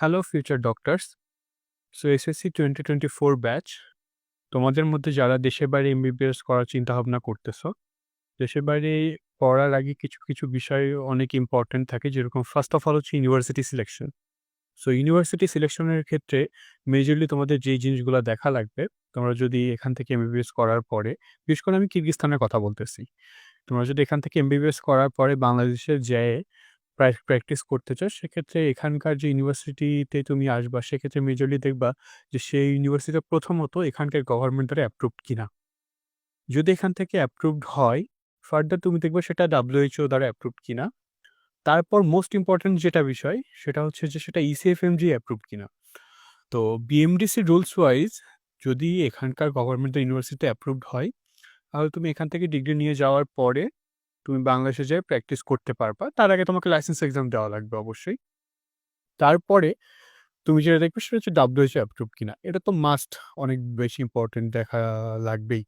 Hello future doctors. So SSC 2024 batch তোমাদের মধ্যে যারা দেশের বাইরে এমবিবিএস করার চিন্তাভাবনা করতেছো, দেশের বাইরে পড়ার আগে কিছু বিষয় অনেক ইম্পর্টেন্ট থাকে, যেরকম ফার্স্ট অফ অল হচ্ছে ইউনিভার্সিটি সিলেকশন। সো ইউনিভার্সিটি সিলেকশনের ক্ষেত্রে মেজরলি তোমাদের যেই জিনিসগুলো দেখা লাগবে, তোমরা যদি এখান থেকে এমবিবিএস করার পরে, বিশেষ করে আমি কিরগিজস্তানের কথা বলতেছি, তোমরা যদি এখান থেকে এমবিবিএস করার পরে বাংলাদেশে যেয়ে প্র্যাকটিস করতে চাও, সেক্ষেত্রে এখানকার যে ইউনিভার্সিটিতে তুমি আসবা, সেক্ষেত্রে মেজরলি দেখবা যে সেই ইউনিভার্সিটি প্রথমত এখানকার গভর্নমেন্ট দ্বারা অ্যাপ্রুভড কিনা। যদি এখান থেকে অ্যাপ্রুভড হয়, ফার্দার তুমি দেখবে সেটা WHO দ্বারা অ্যাপ্রুভড কিনা। তারপর মোস্ট ইম্পর্টেন্ট যেটা বিষয়, সেটা হচ্ছে যে সেটা ECFMG অ্যাপ্রুভড কিনা। তো বিএমডিসি রুলস ওয়াইজ যদি এখানকার গভর্নমেন্ট ইউনিভার্সিটিতে অ্যাপ্রুভড হয়, তাহলে তুমি এখান থেকে ডিগ্রি নিয়ে যাওয়ার পরে তুমি বাংলাদেশে যেয়ে প্র্যাকটিস করতে পারবা। তার আগে তোমাকে লাইসেন্স এক্সাম দেওয়া লাগবে অবশ্যই। তারপরে তুমি যেটা দেখবে সেটা হচ্ছে WHO অ্যাপ্রুভ কিনা। এটা তো মাস্ট, অনেক বেশি ইম্পর্টেন্ট দেখা লাগবেই।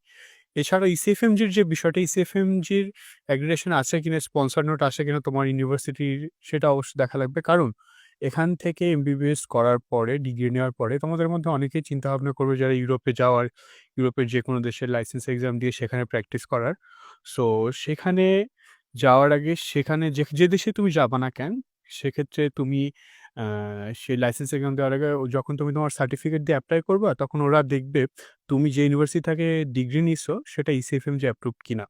এছাড়া ইসিএফএমজির যে বিষয়টা, ইসিএফএমজির অ্যাগ্রিগেশন আছে কিনা, স্পন্সর নোট আছে কিনা তোমার ইউনিভার্সিটির, সেটা অবশ্যই দেখা লাগবে। কারণ এখান থেকে এমবিবিএস করার পরে, ডিগ্রি নেওয়ার পরে তোমাদের মধ্যে অনেকেই চিন্তাভাবনা করবে যারা ইউরোপে যাওয়ার, ইউরোপের যে কোনো দেশের লাইসেন্স এক্সাম দিয়ে সেখানে প্র্যাকটিস করার। সো সেখানে যাওয়ার আগে সেখানে যে দেশে তুমি যাবা না কেন, সেক্ষেত্রে তুমি আ সেই লাইসেন্স এক্সাম দেওয়ার আগে যখন তুমি তোমার সার্টিফিকেট দিয়ে এপ্লাই করবা, তখন ওরা দেখবে তুমি যে ইউনিভার্সিটি থেকে ডিগ্রি নিছো সেটা ইসিএফএমজি অ্যাপ্রুভড কিনা।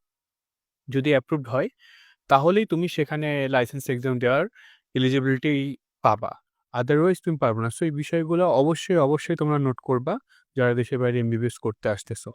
যদি অ্যাপ্রুভড হয়, তাহলেই তুমি সেখানে লাইসেন্স এক্সাম দেওয়ার এলিজিবিলিটি পাবা। আদারওয়াইজ তুমি পারবে না। সো এই বিষয়গুলো অবশ্যই তোমরা নোট করবা, যারা দেশের বাইরে এমবিবিএস করতে আসতেছো।